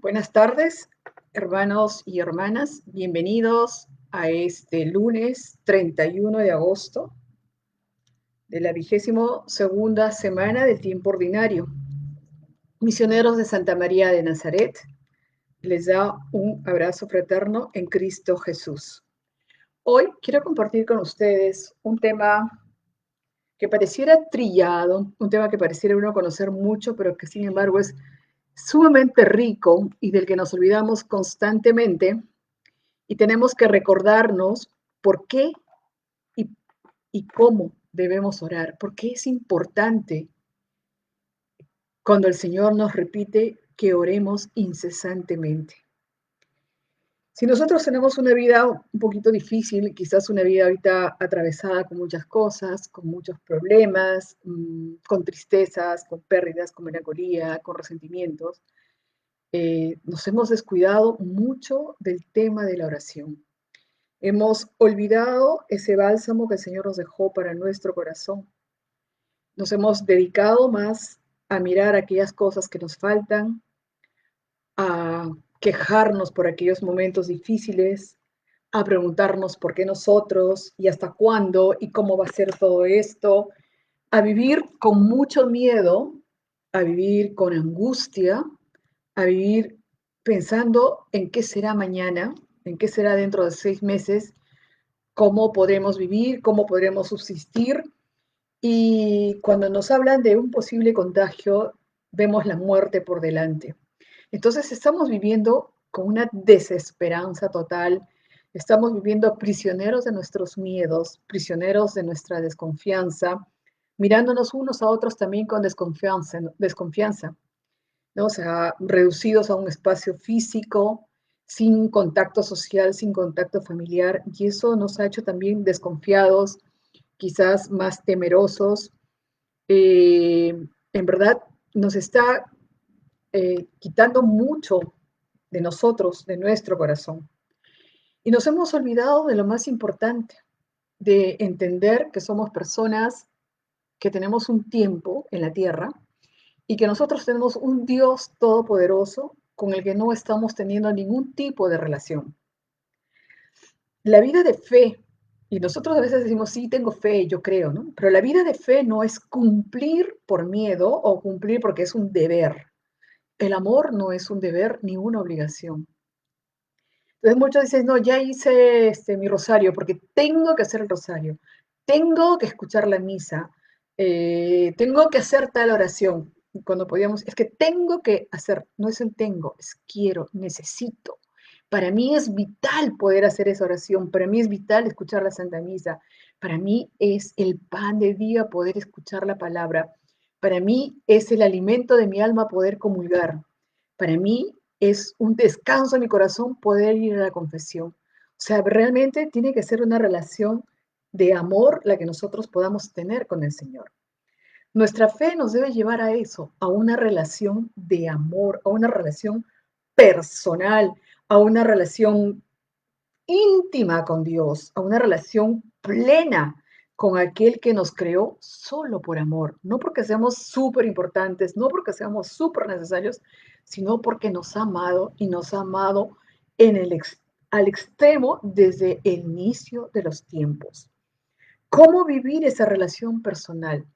Buenas tardes, hermanos y hermanas. Bienvenidos a este lunes 31 de agosto de la 22ª semana del tiempo ordinario. Misioneros de Santa María de Nazaret les da un abrazo fraterno en Cristo Jesús. Hoy quiero compartir con ustedes un tema que pareciera trillado, un tema que pareciera uno conocer mucho, pero que sin embargo es sumamente rico y del que nos olvidamos constantemente. Y tenemos que recordarnos por qué y, y cómo debemos orar, por qué es importante cuando el Señor nos repite que oremos incesantemente. Si nosotros tenemos una vida un poquito difícil, quizás una vida ahorita atravesada con muchas cosas, con muchos problemas, con tristezas, con pérdidas, con melancolía, con resentimientos, nos hemos descuidado mucho del tema de la oración. Hemos olvidado ese bálsamo que el Señor nos dejó para nuestro corazón. Nos hemos dedicado más a mirar aquellas cosas que nos faltan, a quejarnos por aquellos momentos difíciles, a preguntarnos por qué nosotros y hasta cuándo y cómo va a ser todo esto, a vivir con mucho miedo, a vivir con angustia, a vivir pensando en qué será mañana, en qué será dentro de 6 meses, cómo podremos vivir, cómo podremos subsistir. Y cuando nos hablan de un posible contagio, vemos la muerte por delante. Entonces estamos viviendo con una desesperanza total, estamos viviendo prisioneros de nuestros miedos, prisioneros de nuestra desconfianza, mirándonos unos a otros también con desconfianza, ¿no? O sea, reducidos a un espacio físico, sin contacto social, sin contacto familiar, y eso nos ha hecho también desconfiados, quizás más temerosos. En verdad, nos está quitando mucho de nosotros, de nuestro corazón. Y nos hemos olvidado de lo más importante, de entender que somos personas que tenemos un tiempo en la tierra y que nosotros tenemos un Dios todopoderoso con el que no estamos teniendo ningún tipo de relación. La vida de fe, y nosotros a veces decimos, sí, tengo fe, yo creo, ¿no? Pero la vida de fe no es cumplir por miedo o cumplir porque es un deber. El amor no es un deber ni una obligación. Entonces muchos dicen, no, ya hice mi rosario porque tengo que hacer el rosario, tengo que escuchar la misa, tengo que hacer tal oración. Cuando podíamos, es que tengo que hacer, no es el tengo, es quiero, necesito. Para mí es vital poder hacer esa oración, para mí es vital escuchar la Santa Misa, para mí es el pan de día poder escuchar la palabra, para mí es el alimento de mi alma poder comulgar, para mí es un descanso en mi corazón poder ir a la confesión. O sea, realmente tiene que ser una relación de amor la que nosotros podamos tener con el Señor. Nuestra fe nos debe llevar a eso, a una relación de amor, a una relación personal, a una relación íntima con Dios, a una relación plena con aquel que nos creó solo por amor, no porque seamos súper importantes, no porque seamos súper necesarios, sino porque nos ha amado y nos ha amado en al extremo desde el inicio de los tiempos. ¿Cómo vivir esa relación personal?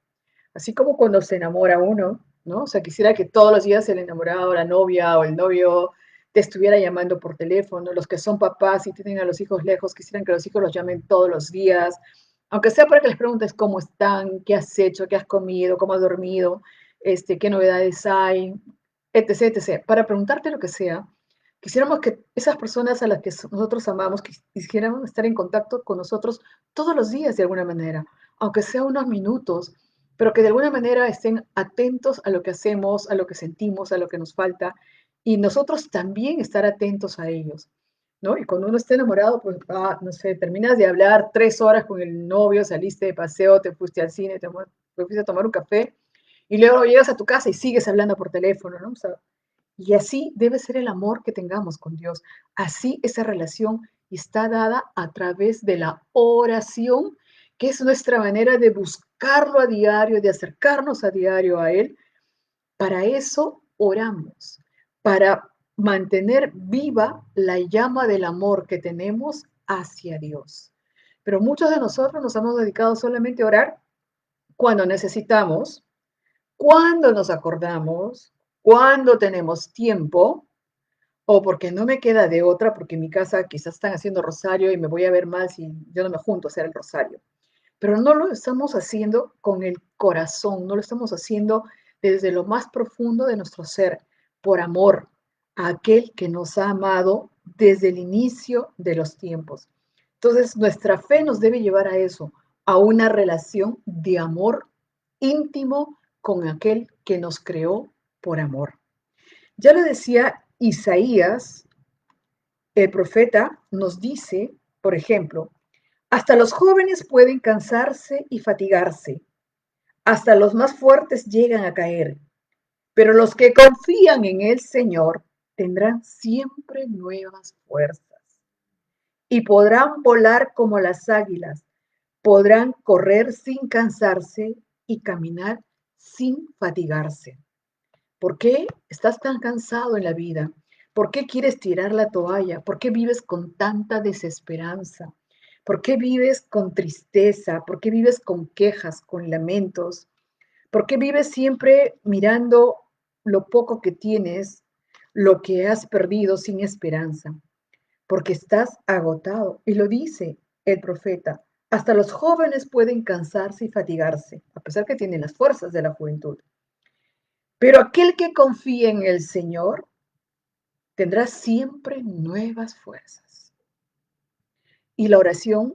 Así como cuando se enamora uno, ¿no? O sea, quisiera que todos los días el enamorado, la novia o el novio te estuviera llamando por teléfono. Los que son papás y tienen a los hijos lejos, quisieran que los hijos los llamen todos los días, aunque sea para que les preguntes cómo están, qué has hecho, qué has comido, cómo has dormido, qué novedades hay, etc., etc. Para preguntarte lo que sea, quisiéramos que esas personas a las que nosotros amamos quisieran estar en contacto con nosotros todos los días de alguna manera, aunque sea unos minutos, pero que de alguna manera estén atentos a lo que hacemos, a lo que sentimos, a lo que nos falta, y nosotros también estar atentos a ellos, ¿no? Y cuando uno está enamorado, pues, no sé, terminas de hablar 3 horas con el novio, saliste de paseo, te fuiste al cine, te fuiste a tomar un café, y luego llegas a tu casa y sigues hablando por teléfono, ¿no? O sea, y así debe ser el amor que tengamos con Dios. Así esa relación está dada a través de la oración, que es nuestra manera de buscarlo a diario, de acercarnos a diario a Él. Para eso oramos, para mantener viva la llama del amor que tenemos hacia Dios. Pero muchos de nosotros nos hemos dedicado solamente a orar cuando necesitamos, cuando nos acordamos, cuando tenemos tiempo, o porque no me queda de otra, porque en mi casa quizás están haciendo rosario y me voy a ver mal si yo no me junto a hacer el rosario. Pero no lo estamos haciendo con el corazón, no lo estamos haciendo desde lo más profundo de nuestro ser, por amor a aquel que nos ha amado desde el inicio de los tiempos. Entonces, nuestra fe nos debe llevar a eso, a una relación de amor íntimo con aquel que nos creó por amor. Ya lo decía Isaías, el profeta nos dice, por ejemplo, hasta los jóvenes pueden cansarse y fatigarse, hasta los más fuertes llegan a caer, pero los que confían en el Señor tendrán siempre nuevas fuerzas y podrán volar como las águilas, podrán correr sin cansarse y caminar sin fatigarse. ¿Por qué estás tan cansado en la vida? ¿Por qué quieres tirar la toalla? ¿Por qué vives con tanta desesperanza? ¿Por qué vives con tristeza? ¿Por qué vives con quejas, con lamentos? ¿Por qué vives siempre mirando lo poco que tienes, lo que has perdido sin esperanza? Porque estás agotado. Y lo dice el profeta. Hasta los jóvenes pueden cansarse y fatigarse, a pesar que tienen las fuerzas de la juventud. Pero aquel que confía en el Señor tendrá siempre nuevas fuerzas. Y la oración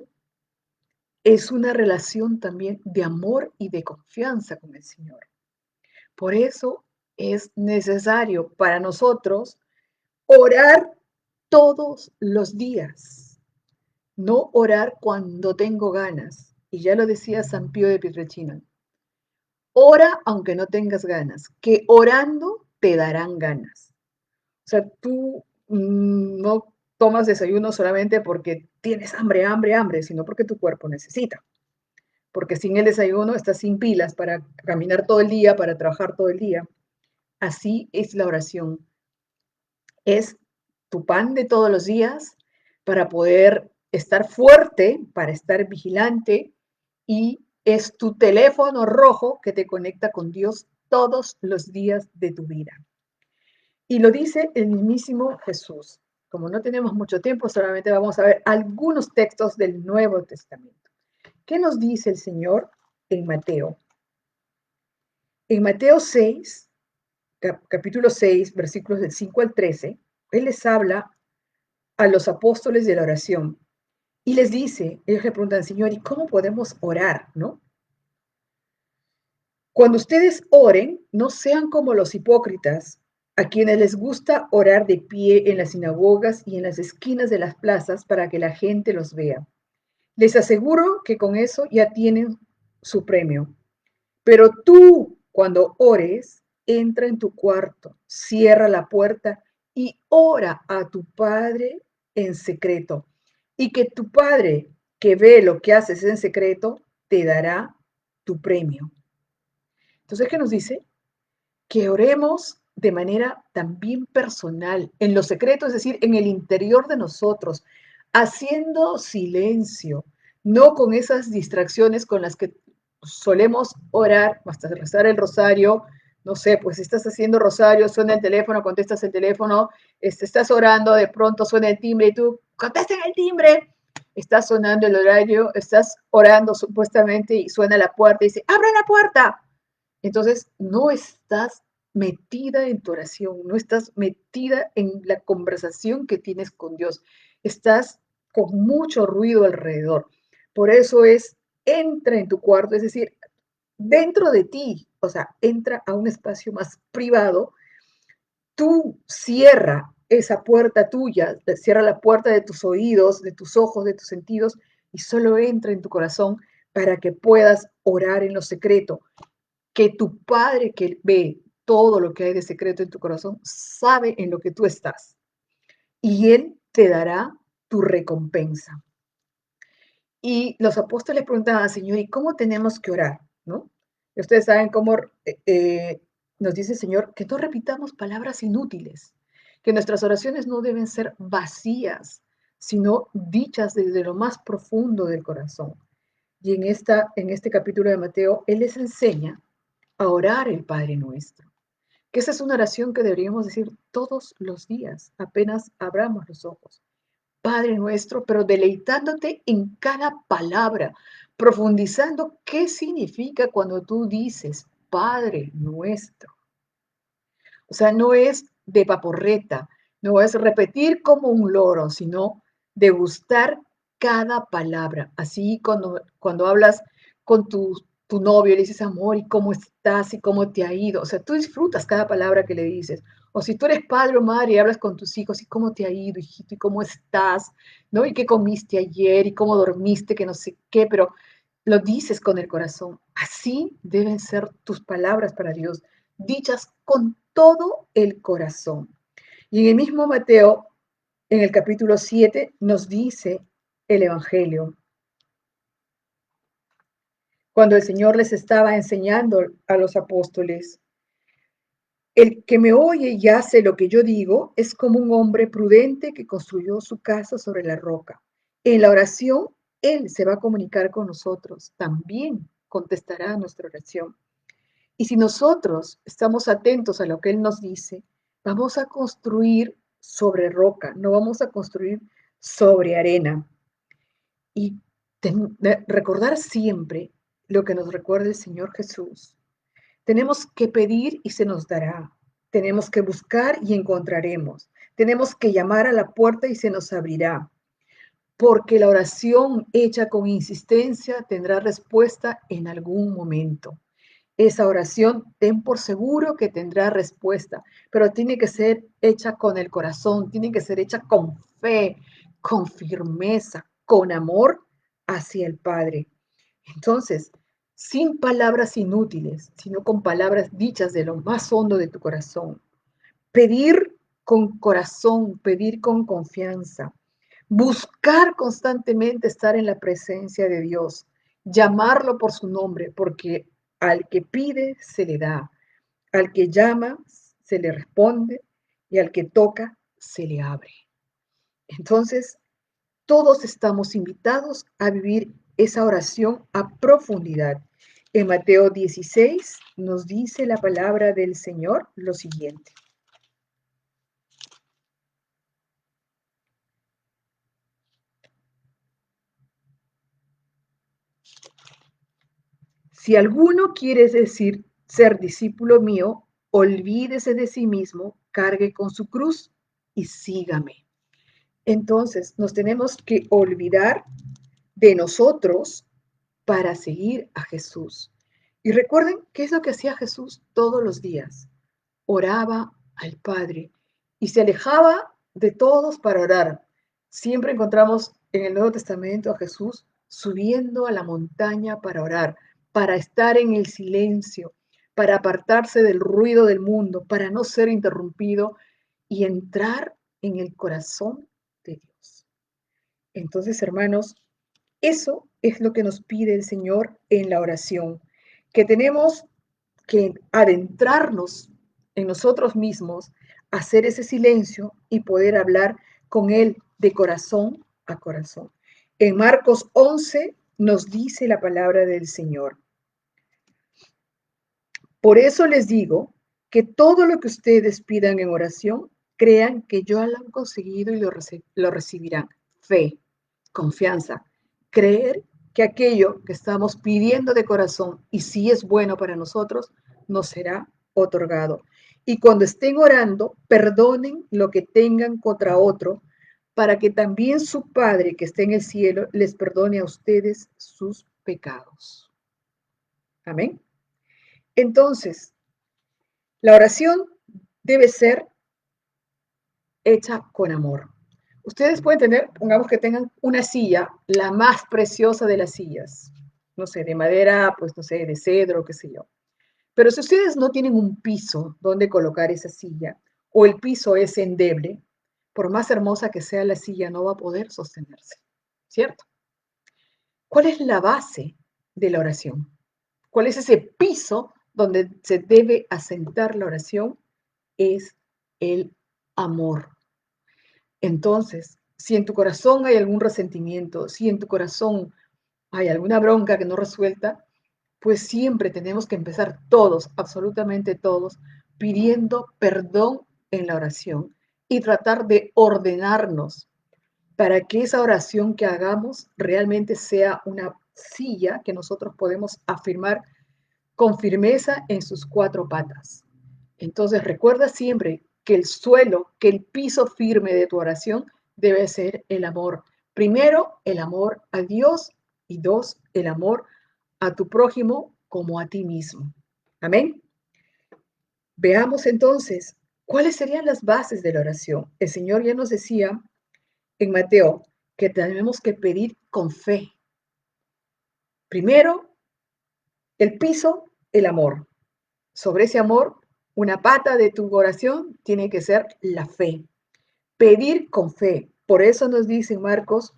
es una relación también de amor y de confianza con el Señor. Por eso es necesario para nosotros orar todos los días, no orar cuando tengo ganas. Y ya lo decía San Pío de Pietrelcina, ora aunque no tengas ganas, que orando te darán ganas. O sea, tú no tomas desayuno solamente porque tienes hambre, hambre, hambre, sino porque tu cuerpo necesita. Porque sin el desayuno estás sin pilas para caminar todo el día, para trabajar todo el día. Así es la oración. Es tu pan de todos los días para poder estar fuerte, para estar vigilante, y es tu teléfono rojo que te conecta con Dios todos los días de tu vida. Y lo dice el mismísimo Jesús. Como no tenemos mucho tiempo, solamente vamos a ver algunos textos del Nuevo Testamento. ¿Qué nos dice el Señor en Mateo? En Mateo 6, capítulo 6, versículos del 5 al 13, Él les habla a los apóstoles de la oración y les dice, ellos le preguntan, Señor, ¿y cómo podemos orar? ¿No? Cuando ustedes oren, no sean como los hipócritas, a quienes les gusta orar de pie en las sinagogas y en las esquinas de las plazas para que la gente los vea. Les aseguro que con eso ya tienen su premio. Pero tú, cuando ores, entra en tu cuarto, cierra la puerta y ora a tu Padre en secreto. Y que tu Padre, que ve lo que haces en secreto, te dará tu premio. Entonces, ¿qué nos dice? Que oremos de manera también personal, en lo secreto, es decir, en el interior de nosotros, haciendo silencio, no con esas distracciones con las que solemos orar, hasta rezar el rosario. No sé, pues estás haciendo rosario, suena el teléfono, contestas el teléfono, estás orando, de pronto suena el timbre y tú, contesten el timbre. Está sonando el horario, estás orando supuestamente y suena la puerta y dice, ¡abre la puerta! Entonces, no estás metida en tu oración, no estás metida en la conversación que tienes con Dios, estás con mucho ruido alrededor. Por eso entra en tu cuarto, es decir, dentro de ti, o sea, entra a un espacio más privado, tú cierra esa puerta tuya, cierra la puerta de tus oídos, de tus ojos, de tus sentidos, y solo entra en tu corazón para que puedas orar en lo secreto, que tu Padre que ve todo lo que hay de secreto en tu corazón sabe en lo que tú estás y Él te dará tu recompensa. Y los apóstoles preguntaban, Señor, ¿y cómo tenemos que orar? ¿No? Y ustedes saben cómo nos dice el Señor que no repitamos palabras inútiles, que nuestras oraciones no deben ser vacías, sino dichas desde lo más profundo del corazón. Y en este capítulo de Mateo, Él les enseña a orar el Padre Nuestro, que esa es una oración que deberíamos decir todos los días, apenas abramos los ojos. Padre Nuestro, pero deleitándote en cada palabra, profundizando qué significa cuando tú dices Padre Nuestro. O sea, no es de paporreta, no es repetir como un loro, sino degustar cada palabra. Así cuando hablas con tu novio, le dices amor, ¿y cómo estás? ¿Y cómo te ha ido? O sea, tú disfrutas cada palabra que le dices. O si tú eres padre o madre y hablas con tus hijos, ¿y cómo te ha ido, hijito? ¿Y cómo estás? ¿No? ¿Y qué comiste ayer? ¿Y cómo dormiste? Que no sé qué, pero lo dices con el corazón. Así deben ser tus palabras para Dios, dichas con todo el corazón. Y en el mismo Mateo, en el capítulo 7, nos dice el Evangelio, cuando el Señor les estaba enseñando a los apóstoles, el que me oye y hace lo que yo digo es como un hombre prudente que construyó su casa sobre la roca. En la oración, Él se va a comunicar con nosotros, también contestará nuestra oración. Y si nosotros estamos atentos a lo que Él nos dice, vamos a construir sobre roca, no vamos a construir sobre arena. Y recordar siempre lo que nos recuerda el Señor Jesús. Tenemos que pedir y se nos dará. Tenemos que buscar y encontraremos. Tenemos que llamar a la puerta y se nos abrirá. Porque la oración hecha con insistencia tendrá respuesta en algún momento. Esa oración, ten por seguro que tendrá respuesta, pero tiene que ser hecha con el corazón, tiene que ser hecha con fe, con firmeza, con amor hacia el Padre. Entonces, sin palabras inútiles, sino con palabras dichas de lo más hondo de tu corazón. Pedir con corazón, pedir con confianza, buscar constantemente estar en la presencia de Dios, llamarlo por su nombre, porque al que pide se le da, al que llama se le responde y al que toca se le abre. Entonces, todos estamos invitados a vivir esa oración a profundidad. En Mateo 16 nos dice la palabra del Señor lo siguiente. Si alguno quiere decir ser discípulo mío, olvídese de sí mismo, cargue con su cruz y sígame. Entonces, nos tenemos que olvidar de nosotros para seguir a Jesús. Y recuerden qué es lo que hacía Jesús todos los días. Oraba al Padre y se alejaba de todos para orar. Siempre encontramos en el Nuevo Testamento a Jesús subiendo a la montaña para orar, para estar en el silencio, para apartarse del ruido del mundo, para no ser interrumpido y entrar en el corazón de Dios. Entonces, hermanos, eso es lo que nos pide el Señor en la oración, que tenemos que adentrarnos en nosotros mismos, hacer ese silencio y poder hablar con Él de corazón a corazón. En Marcos 11 nos dice la palabra del Señor. Por eso les digo que todo lo que ustedes pidan en oración, crean que yo lo han conseguido y lo recibirán. Fe, confianza, creer que aquello que estamos pidiendo de corazón y si es bueno para nosotros, nos será otorgado. Y cuando estén orando, perdonen lo que tengan contra otro, para que también su Padre que está en el cielo les perdone a ustedes sus pecados. Amén. Entonces, la oración debe ser hecha con amor. Ustedes pueden tener, pongamos que tengan una silla, la más preciosa de las sillas, no sé, de madera, pues no sé, de cedro, qué sé yo. Pero si ustedes no tienen un piso donde colocar esa silla, o el piso es endeble, por más hermosa que sea la silla, no va a poder sostenerse, ¿cierto? ¿Cuál es la base de la oración? ¿Cuál es ese piso donde se debe asentar la oración? Es el amor. Entonces, si en tu corazón hay algún resentimiento, si en tu corazón hay alguna bronca que no resuelta, pues siempre tenemos que empezar todos, absolutamente todos, pidiendo perdón en la oración y tratar de ordenarnos para que esa oración que hagamos realmente sea una silla que nosotros podemos afirmar con firmeza en sus cuatro patas. Entonces recuerda siempre que el suelo, que el piso firme de tu oración debe ser el amor. Primero, el amor a Dios y dos, el amor a tu prójimo como a ti mismo. Amén. Veamos entonces cuáles serían las bases de la oración. El Señor ya nos decía en Mateo que tenemos que pedir con fe. Primero, el piso, el amor. Sobre ese amor, una pata de tu oración tiene que ser la fe. Pedir con fe. Por eso nos dice Marcos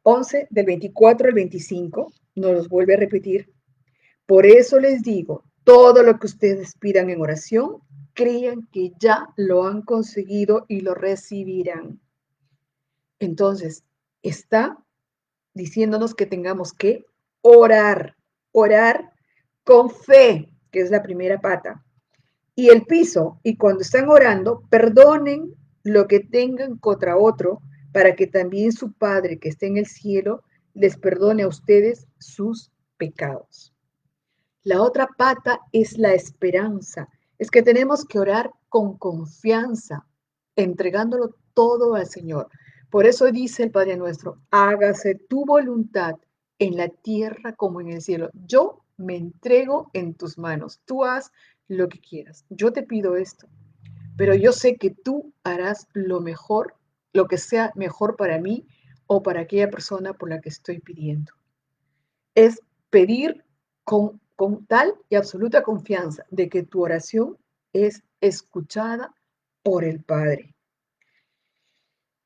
11, del 24 al 25, nos los vuelve a repetir. Por eso les digo, todo lo que ustedes pidan en oración, crean que ya lo han conseguido y lo recibirán. Entonces, está diciéndonos que tengamos que orar con fe, que es la primera pata. Y el piso, y cuando están orando, perdonen lo que tengan contra otro, para que también su Padre que está en el cielo les perdone a ustedes sus pecados. La otra pata es la esperanza. Es que tenemos que orar con confianza, entregándolo todo al Señor. Por eso dice el Padre nuestro, hágase tu voluntad en la tierra como en el cielo. Yo me entrego en tus manos. Tú haz lo que quieras. Yo te pido esto, pero yo sé que tú harás lo mejor, lo que sea mejor para mí o para aquella persona por la que estoy pidiendo. Es pedir con tal y absoluta confianza de que tu oración es escuchada por el Padre.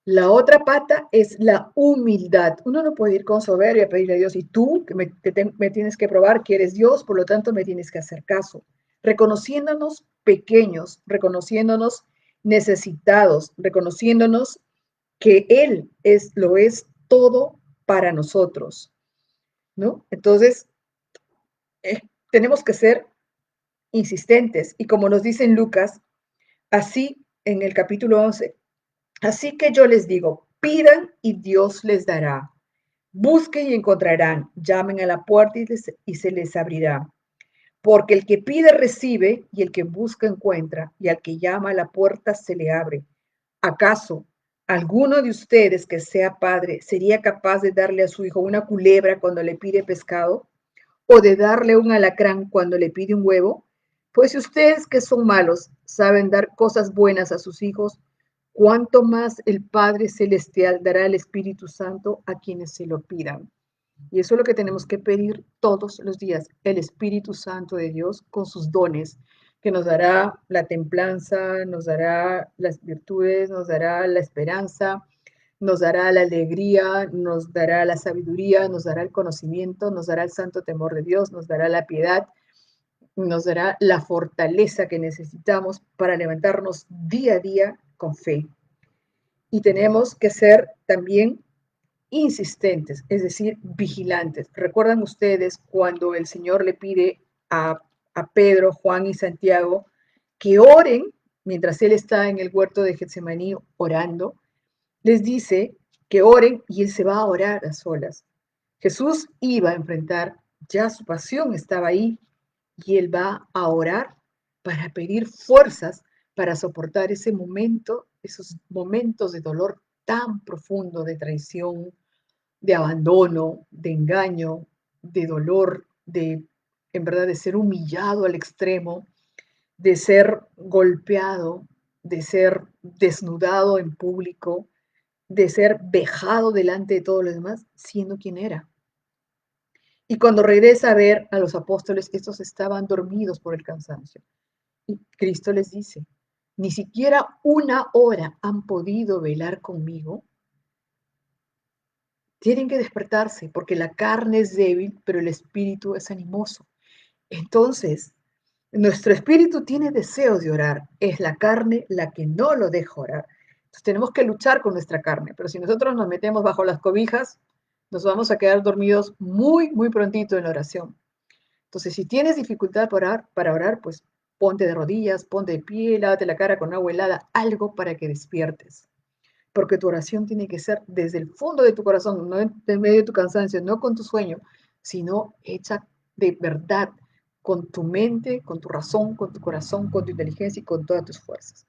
La otra pata es la humildad. Uno no puede ir con soberbia a pedirle a Dios, y tú que me tienes que probar que eres Dios, por lo tanto me tienes que hacer caso. Reconociéndonos pequeños, reconociéndonos necesitados, reconociéndonos que Él lo es todo para nosotros, ¿no? Entonces, tenemos que ser insistentes. Y como nos dice en Lucas, así en el capítulo 11, así que yo les digo, pidan y Dios les dará. Busquen y encontrarán. Llamen a la puerta y se les abrirá. Porque el que pide recibe y el que busca encuentra y al que llama a la puerta se le abre. ¿Acaso alguno de ustedes que sea padre sería capaz de darle a su hijo una culebra cuando le pide pescado? ¿O de darle un alacrán cuando le pide un huevo? Pues si ustedes que son malos saben dar cosas buenas a sus hijos, ¿cuánto más el Padre Celestial dará el Espíritu Santo a quienes se lo pidan? Y eso es lo que tenemos que pedir todos los días, el Espíritu Santo de Dios con sus dones, que nos dará la templanza, nos dará las virtudes, nos dará la esperanza, nos dará la alegría, nos dará la sabiduría, nos dará el conocimiento, nos dará el santo temor de Dios, nos dará la piedad, nos dará la fortaleza que necesitamos para levantarnos día a día con fe. Y tenemos que ser también insistentes, es decir, vigilantes. ¿Recuerdan ustedes cuando el Señor le pide a Pedro, Juan y Santiago que oren mientras él está en el huerto de Getsemaní orando? Les dice que oren y él se va a orar a solas. Jesús iba a enfrentar, ya su pasión estaba ahí, y él va a orar para pedir fuerzas para soportar ese momento, esos momentos de dolor tan profundo, de traición, de abandono, de engaño, de dolor, en verdad, de ser humillado al extremo, de ser golpeado, de ser desnudado en público, de ser vejado delante de todos los demás, siendo quien era. Y cuando regresa a ver a los apóstoles, estos estaban dormidos por el cansancio. Y Cristo les dice, ni siquiera una hora han podido velar conmigo. Tienen que despertarse porque la carne es débil, pero el espíritu es animoso. Entonces, Nuestro espíritu tiene deseos de orar, es la carne la que no lo deja orar. Entonces tenemos que luchar con nuestra carne, pero si nosotros nos metemos bajo las cobijas, nos vamos a quedar dormidos muy, muy prontito en la oración. Entonces, si tienes dificultad para orar, pues ponte de rodillas, ponte de pie, lávate la cara con agua helada, algo para que despiertes. Porque tu oración tiene que ser desde el fondo de tu corazón, no en medio de tu cansancio, no con tu sueño, sino hecha de verdad, con tu mente, con tu razón, con tu corazón, con tu inteligencia y con todas tus fuerzas.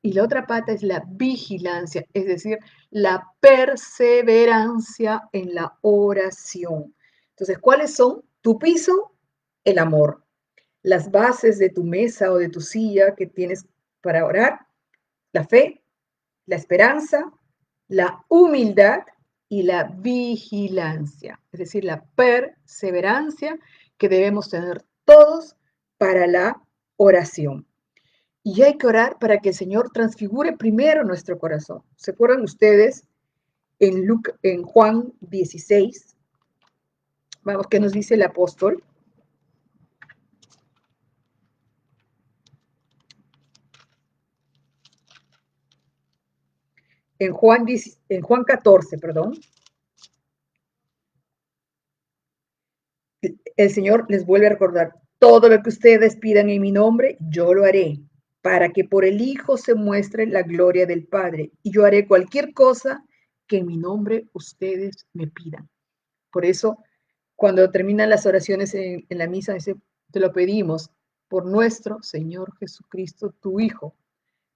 Y la otra pata es la vigilancia, es decir, la perseverancia en la oración. Entonces, ¿cuáles son? Tu piso, el amor. Las bases de tu mesa o de tu silla que tienes para orar, la fe, la esperanza, la humildad y la vigilancia, es decir, la perseverancia que debemos tener todos para la oración. Y hay que orar para que el Señor transfigure primero nuestro corazón. ¿Se acuerdan ustedes en Juan 16? Vamos, ¿qué nos dice el apóstol? En Juan 14, perdón, el Señor les vuelve a recordar, todo lo que ustedes pidan en mi nombre, yo lo haré, para que por el Hijo se muestre la gloria del Padre. Y yo haré cualquier cosa que en mi nombre ustedes me pidan. Por eso, cuando terminan las oraciones en la misa, dice, te lo pedimos por nuestro Señor Jesucristo, tu Hijo,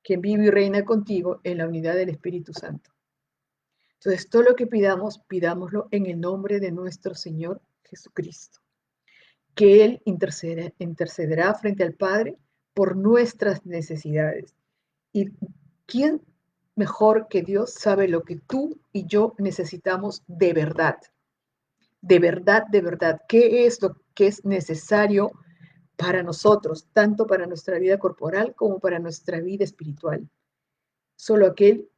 quien vive y reina contigo en la unidad del Espíritu Santo. Entonces, todo lo que pidamos, pidámoslo en el nombre de nuestro Señor Jesucristo, que Él intercederá frente al Padre por nuestras necesidades. ¿Y quién mejor que Dios sabe lo que tú y yo necesitamos de verdad? De verdad, de verdad. ¿Qué es lo que es necesario para nosotros, tanto para nuestra vida corporal como para nuestra vida espiritual? Solo aquel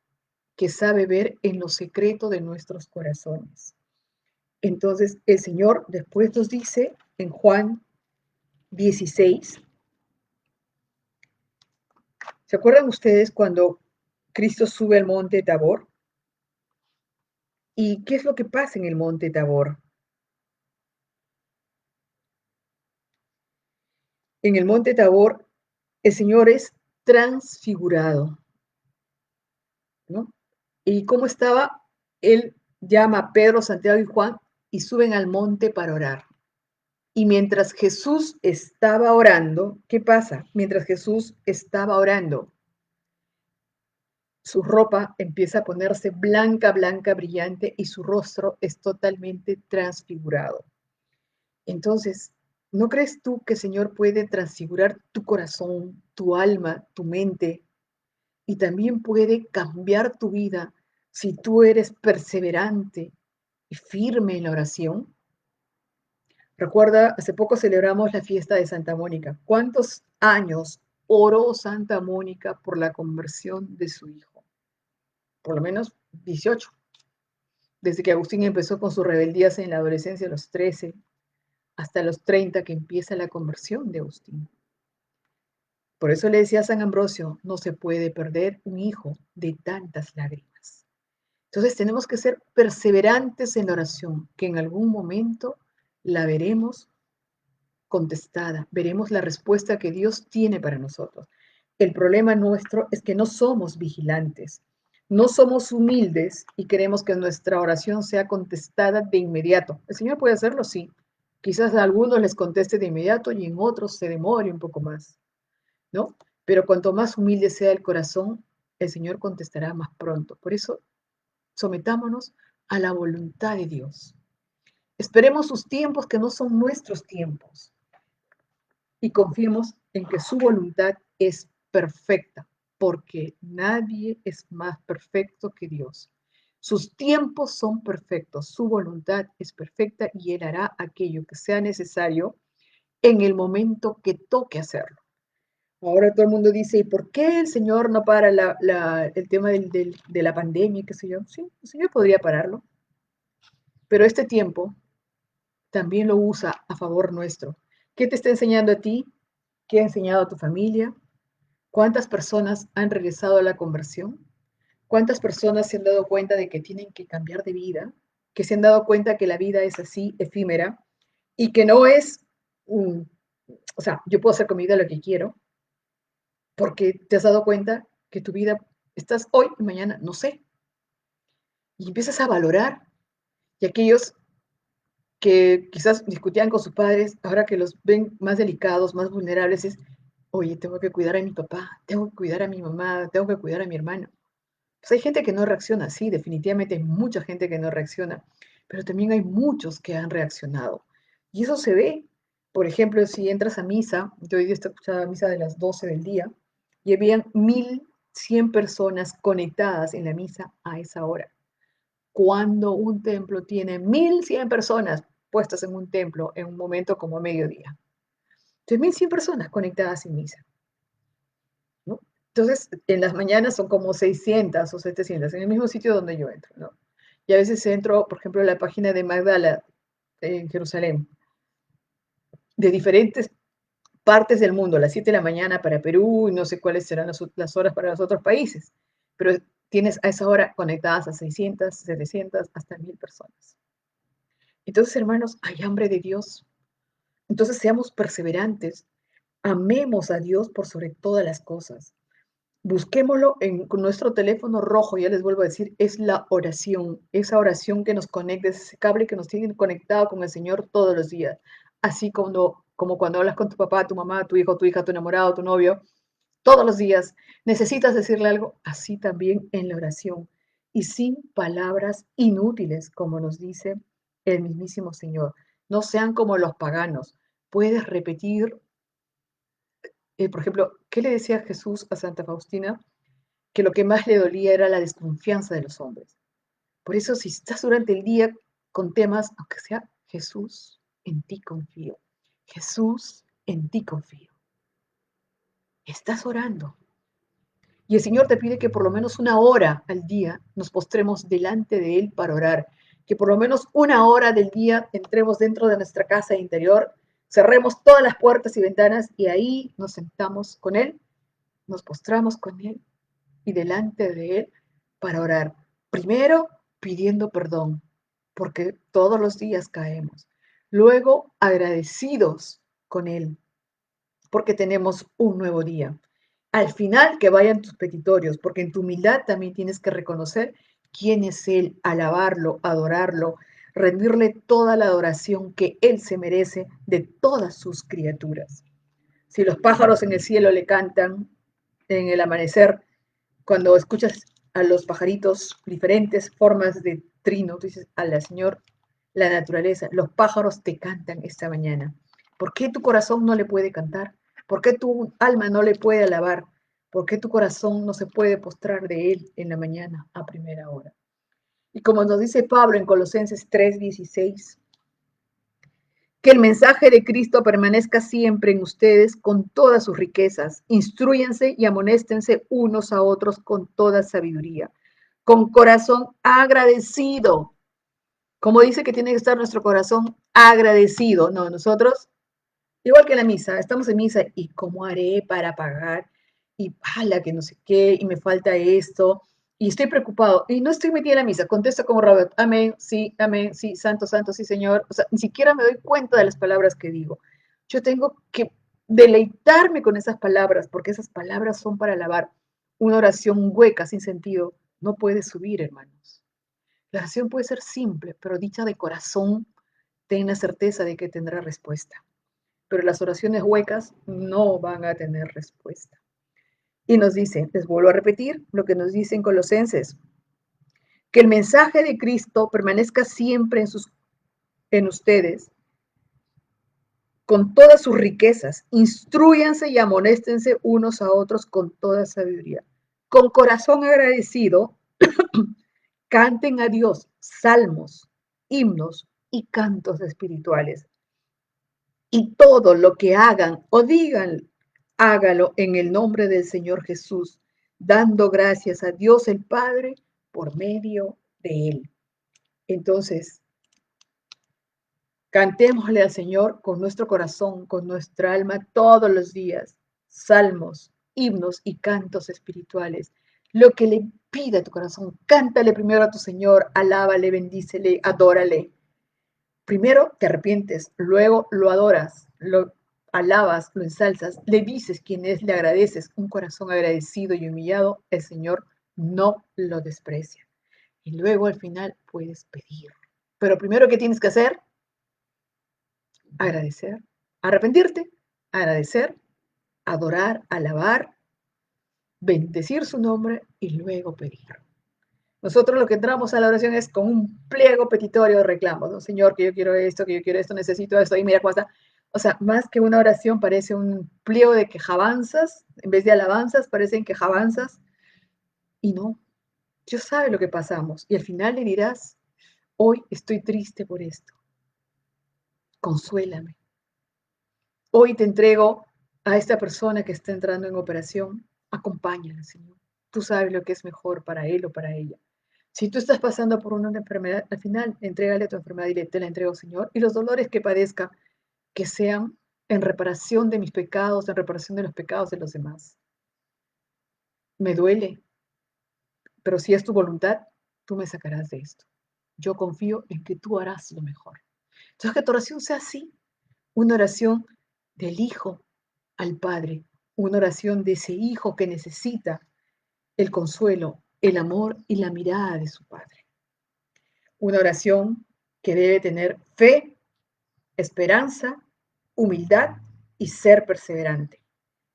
que sabe ver en lo secreto de nuestros corazones. Entonces, el Señor después nos dice en Juan 16, ¿se acuerdan ustedes cuando Cristo sube al monte Tabor? ¿Y qué es lo que pasa en el monte Tabor? En el monte Tabor, el Señor es transfigurado, ¿no? ¿Y cómo estaba? Él llama a Pedro, Santiago y Juan y suben al monte para orar. Y mientras Jesús estaba orando, ¿qué pasa? Mientras Jesús estaba orando, su ropa empieza a ponerse blanca, blanca, brillante y su rostro es totalmente transfigurado. Entonces, ¿no crees tú que el Señor puede transfigurar tu corazón, tu alma, tu mente y también puede cambiar tu vida si tú eres perseverante y firme en la oración? Recuerda, hace poco celebramos la fiesta de Santa Mónica. ¿Cuántos años oró Santa Mónica por la conversión de su hijo? Por lo menos 18. Desde que Agustín empezó con sus rebeldías en la adolescencia a los 13 hasta los 30 que empieza la conversión de Agustín. Por eso le decía a San Ambrosio, no se puede perder un hijo de tantas lágrimas. Entonces tenemos que ser perseverantes en la oración, que en algún momento la veremos contestada, veremos la respuesta que Dios tiene para nosotros. El problema nuestro es que no somos vigilantes, no somos humildes y queremos que nuestra oración sea contestada de inmediato. El Señor puede hacerlo, sí. Quizás a algunos les conteste de inmediato y en otros se demore un poco más, ¿no? Pero cuanto más humilde sea el corazón, el Señor contestará más pronto. Por eso, sometámonos a la voluntad de Dios. Esperemos sus tiempos que no son nuestros tiempos y confiemos en que su voluntad es perfecta, porque nadie es más perfecto que Dios. Sus tiempos son perfectos, su voluntad es perfecta y Él hará aquello que sea necesario en el momento que toque hacerlo. Ahora todo el mundo dice, ¿y por qué el Señor no para el tema de la pandemia, qué sé yo? Sí, el Señor podría pararlo, pero este tiempo también lo usa a favor nuestro. ¿Qué te está enseñando a ti? ¿Qué ha enseñado a tu familia? ¿Cuántas personas han regresado a la conversión? ¿Cuántas personas se han dado cuenta de que tienen que cambiar de vida? Que se han dado cuenta que la vida es así, efímera, y que no es un, o sea, yo puedo hacer con mi vida lo que quiero, porque te has dado cuenta que tu vida estás hoy y mañana, no sé, y empiezas a valorar. Y aquellos que quizás discutían con sus padres, ahora que los ven más delicados, más vulnerables, es, oye, tengo que cuidar a mi papá, tengo que cuidar a mi mamá, tengo que cuidar a mi hermano. Pues hay gente que no reacciona así, definitivamente hay mucha gente que no reacciona, pero también hay muchos que han reaccionado. Y eso se ve, por ejemplo, si entras a misa, yo hoy día estoy escuchando misa de las 12 del día, y habían 1.100 personas conectadas en la misa a esa hora. Cuando un templo tiene 1.100 personas puestas en un templo en un momento como mediodía. Entonces, 1.100 personas conectadas en misa, ¿no? Entonces, en las mañanas son como 600 o 700, en el mismo sitio donde yo entro, ¿no? Y a veces entro, por ejemplo, a la página de Magdala en Jerusalén, de diferentes partes del mundo, a las 7 de la mañana para Perú, y no sé cuáles serán las horas para los otros países, pero tienes a esa hora conectadas a 600, 700, hasta 1.000 personas. Entonces, hermanos, hay hambre de Dios. Entonces, seamos perseverantes, amemos a Dios por sobre todas las cosas. Busquémoslo en nuestro teléfono rojo, ya les vuelvo a decir, es la oración, esa oración que nos conecta, es ese cable que nos tiene conectado con el Señor todos los días. Así como cuando hablas con tu papá, tu mamá, tu hijo, tu hija, tu enamorado, tu novio, todos los días necesitas decirle algo, así también en la oración. Y sin palabras inútiles, como nos dice el mismísimo Señor. No sean como los paganos. Puedes repetir, por ejemplo, ¿qué le decía Jesús a Santa Faustina? Que lo que más le dolía era la desconfianza de los hombres. Por eso, si estás durante el día con temas, aunque sea Jesús, en ti confío. Jesús, en ti confío. Estás orando. Y el Señor te pide que por lo menos 1 hora al día nos postremos delante de Él para orar. Que por lo menos 1 hora del día entremos dentro de nuestra casa interior, cerremos todas las puertas y ventanas y ahí nos sentamos con Él, nos postramos con Él y delante de Él para orar. Primero, pidiendo perdón, porque todos los días caemos. Luego, agradecidos con Él, porque tenemos un nuevo día. Al final, que vayan tus petitorios, porque en tu humildad también tienes que reconocer quién es Él, alabarlo, adorarlo, rendirle toda la adoración que Él se merece de todas sus criaturas. Si los pájaros en el cielo le cantan en el amanecer, cuando escuchas a los pajaritos, diferentes formas de trino, tú dices, a la Señor, la naturaleza, los pájaros te cantan esta mañana. ¿Por qué tu corazón no le puede cantar? ¿Por qué tu alma no le puede alabar? ¿Por qué tu corazón no se puede postrar de Él en la mañana a primera hora? Y como nos dice Pablo en Colosenses 3:16, que el mensaje de Cristo permanezca siempre en ustedes con todas sus riquezas. Instrúyanse y amonéstense unos a otros con toda sabiduría, con corazón agradecido. Como dice que tiene que estar nuestro corazón agradecido. No, nosotros, igual que en la misa, estamos en misa y ¿cómo haré para pagar? Y la que no sé qué, y me falta esto, y estoy preocupado, y no estoy metida en la misa, contesto como Robert, amén, sí, santo, santo, sí, Señor. O sea, ni siquiera me doy cuenta de las palabras que digo. Yo tengo que deleitarme con esas palabras, porque esas palabras son para alabar. Una oración hueca, sin sentido, no puede subir, hermanos. La oración puede ser simple, pero dicha de corazón, ten la certeza de que tendrá respuesta. Pero las oraciones huecas no van a tener respuesta. Y nos dice, les vuelvo a repetir lo que nos dice en Colosenses, que el mensaje de Cristo permanezca siempre en ustedes con todas sus riquezas. Instrúyanse y amonéstense unos a otros con toda sabiduría. Con corazón agradecido, canten a Dios salmos, himnos y cantos espirituales. Y todo lo que hagan o digan, hágalo en el nombre del Señor Jesús, dando gracias a Dios el Padre por medio de Él. Entonces, Cantémosle al Señor con nuestro corazón, con nuestra alma todos los días. Salmos, himnos y cantos espirituales. Lo que le pida tu corazón, cántale primero a tu Señor, alábale, bendícele, adórale. Primero te arrepientes, luego lo adoras, lo alabas, lo ensalzas, le dices quién es, le agradeces. Un corazón agradecido y humillado, el Señor no lo desprecia. Y luego al final puedes pedir. Pero primero, ¿qué tienes que hacer? Agradecer, arrepentirte, agradecer, adorar, alabar, bendecir su nombre y luego pedir. Nosotros lo que entramos a la oración es con un pliego petitorio de reclamos, ¿no? Señor, que yo quiero esto, necesito esto, y mira cómo está. O sea, más que una oración parece un pliego de quejabanzas, en vez de alabanzas parecen quejabanzas, y no, Dios sabe lo que pasamos, y al final le dirás, hoy estoy triste por esto, consuélame. Hoy te entrego a esta persona que está entrando en operación, acompáñala, Señor. Tú sabes lo que es mejor para él o para ella. Si tú estás pasando por una enfermedad, al final, entrégale tu enfermedad y te la entrego, Señor. Y los dolores que padezca, que sean en reparación de mis pecados, en reparación de los pecados de los demás. Me duele, pero si es tu voluntad, tú me sacarás de esto. Yo confío en que tú harás lo mejor. Entonces, que tu oración sea así, una oración del Hijo al Padre, una oración de ese Hijo que necesita el consuelo, el amor y la mirada de su Padre. Una oración que debe tener fe, esperanza, humildad y ser perseverante,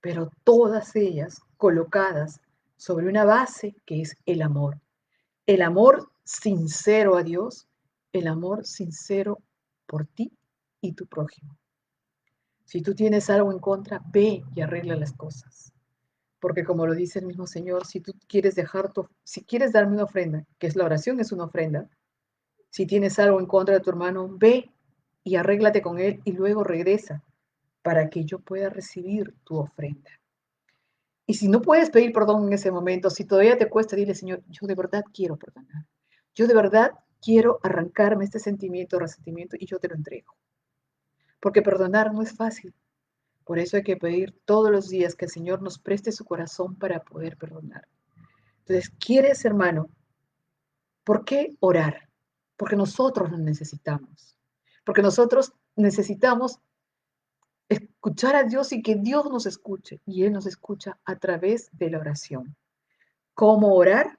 pero todas ellas colocadas sobre una base que es el amor sincero a Dios, el amor sincero por ti y tu prójimo. Si tú tienes algo en contra, ve y arregla las cosas. Porque como lo dice el mismo Señor, si tú quieres si quieres darme una ofrenda, que es la oración, es una ofrenda, si tienes algo en contra de tu hermano, ve y arréglate con él y luego regresa para que yo pueda recibir tu ofrenda. Y si no puedes pedir perdón en ese momento, si todavía te cuesta, dile, Señor, yo de verdad quiero perdonar. Yo de verdad quiero arrancarme este sentimiento de resentimiento y yo te lo entrego. Porque perdonar no es fácil. Por eso hay que pedir todos los días que el Señor nos preste su corazón para poder perdonar. Entonces, ¿quieres, hermano? ¿Por qué orar? Porque nosotros lo necesitamos. Porque nosotros necesitamos escuchar a Dios y que Dios nos escuche. Y Él nos escucha a través de la oración. ¿Cómo orar?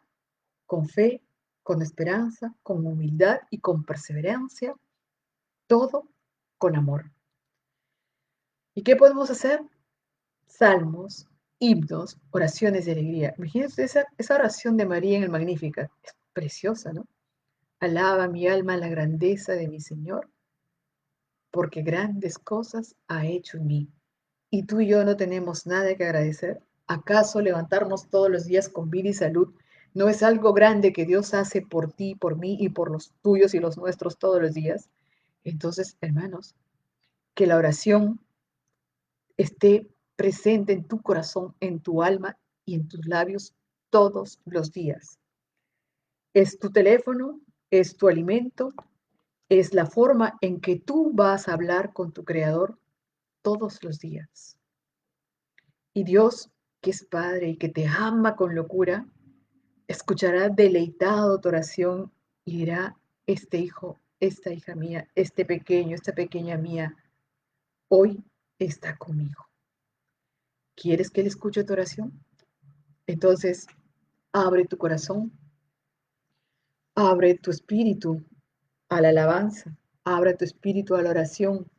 Con fe, con esperanza, con humildad y con perseverancia. Todo con amor. ¿Y qué podemos hacer? Salmos, himnos, oraciones de alegría. Imagínense esa oración de María en el Magnífica. Es preciosa, ¿no? Alaba mi alma la grandeza de mi Señor, porque grandes cosas ha hecho en mí. ¿Y tú y yo no tenemos nada que agradecer? ¿Acaso levantarnos todos los días con vida y salud no es algo grande que Dios hace por ti, por mí y por los tuyos y los nuestros todos los días? Entonces, hermanos, que la oración esté presente en tu corazón, en tu alma y en tus labios todos los días. Es tu teléfono, es tu alimento, es la forma en que tú vas a hablar con tu Creador todos los días. Y Dios, que es Padre y que te ama con locura, escuchará deleitado tu oración y dirá, este hijo, esta hija mía, este pequeño, esta pequeña mía, hoy está conmigo. ¿Quieres que Él escuche tu oración? Entonces, abre tu corazón, abre tu espíritu a la alabanza, abre tu espíritu a la oración,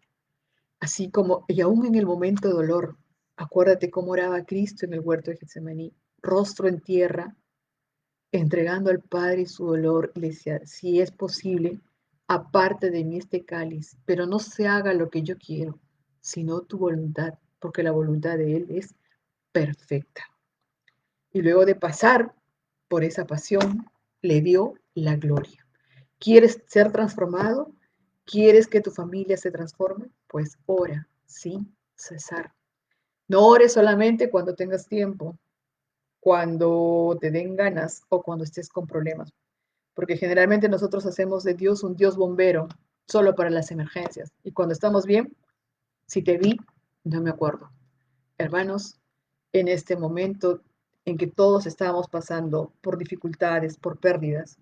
así como, y aún en el momento de dolor, acuérdate cómo oraba Cristo en el huerto de Getsemaní, rostro en tierra, entregando al Padre su dolor, le decía, si es posible, aparte de mí este cáliz, pero no se haga lo que yo quiero, sino tu voluntad, porque la voluntad de Él es perfecta. Y luego de pasar por esa pasión, le dio la gloria. ¿Quieres ser transformado? ¿Quieres que tu familia se transforme? Pues ora sin cesar. No ores solamente cuando tengas tiempo, cuando te den ganas o cuando estés con problemas, porque generalmente nosotros hacemos de Dios un Dios bombero. solo para las emergencias. Y cuando estamos bien, si te vi, no me acuerdo. Hermanos, en este momento en que todos estamos pasando por dificultades, por pérdidas,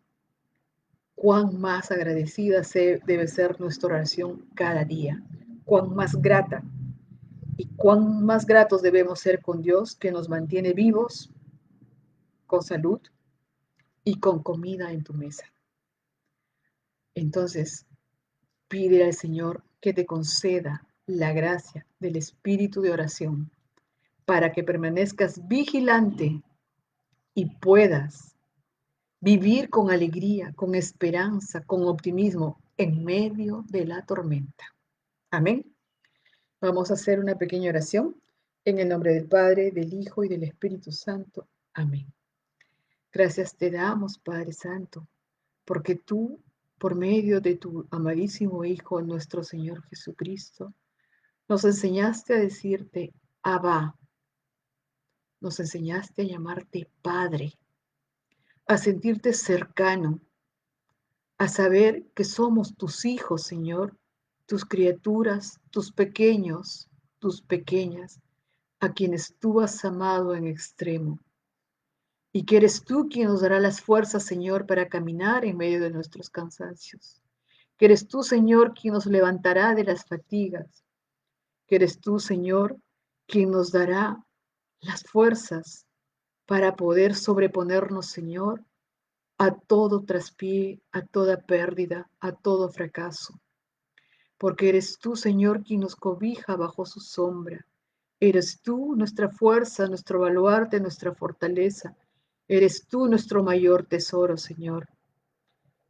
cuán más agradecida debe ser nuestra oración cada día, cuán más grata y cuán más gratos debemos ser con Dios que nos mantiene vivos, con salud y con comida en tu mesa. Entonces, pide al Señor que te conceda la gracia del espíritu de oración para que permanezcas vigilante y puedas vivir con alegría, con esperanza, con optimismo en medio de la tormenta. Amén. Vamos a hacer una pequeña oración en el nombre del Padre, del Hijo y del Espíritu Santo. Amén. Gracias te damos, Padre Santo, porque tú, por medio de tu amadísimo Hijo, nuestro Señor Jesucristo, nos enseñaste a decirte, Abba, nos enseñaste a llamarte Padre, a sentirte cercano, a saber que somos tus hijos, Señor, tus criaturas, tus pequeños, tus pequeñas, a quienes tú has amado en extremo, y que eres tú quien nos dará las fuerzas, Señor, para caminar en medio de nuestros cansancios, que eres tú, Señor, quien nos levantará de las fatigas, que eres tú, Señor, quien nos dará las fuerzas para poder sobreponernos, Señor, a todo traspié, a toda pérdida, a todo fracaso. Porque eres tú, Señor, quien nos cobija bajo su sombra. Eres tú nuestra fuerza, nuestro baluarte, nuestra fortaleza. Eres tú nuestro mayor tesoro, Señor.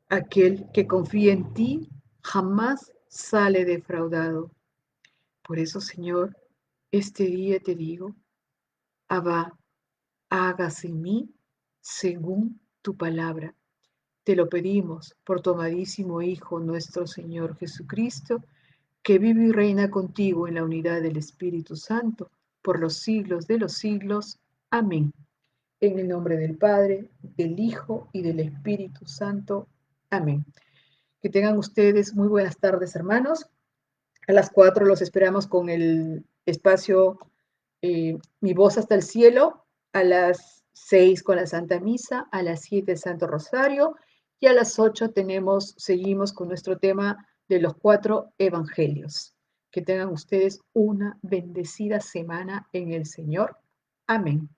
Aquel que confía en ti jamás sale defraudado. Por eso, Señor, este día te digo, Abba, hágase en mí según tu palabra. Te lo pedimos por tu amadísimo Hijo, nuestro Señor Jesucristo, que vive y reina contigo en la unidad del Espíritu Santo, por los siglos de los siglos. Amén. En el nombre del Padre, del Hijo y del Espíritu Santo. Amén. Que tengan ustedes muy buenas tardes, hermanos. A las 4 los esperamos con el espacio Mi voz hasta el cielo, a las 6 con la Santa Misa, a las 7 el Santo Rosario y a las 8 seguimos con nuestro tema de los 4 evangelios. Que tengan ustedes una bendecida semana en el Señor. Amén.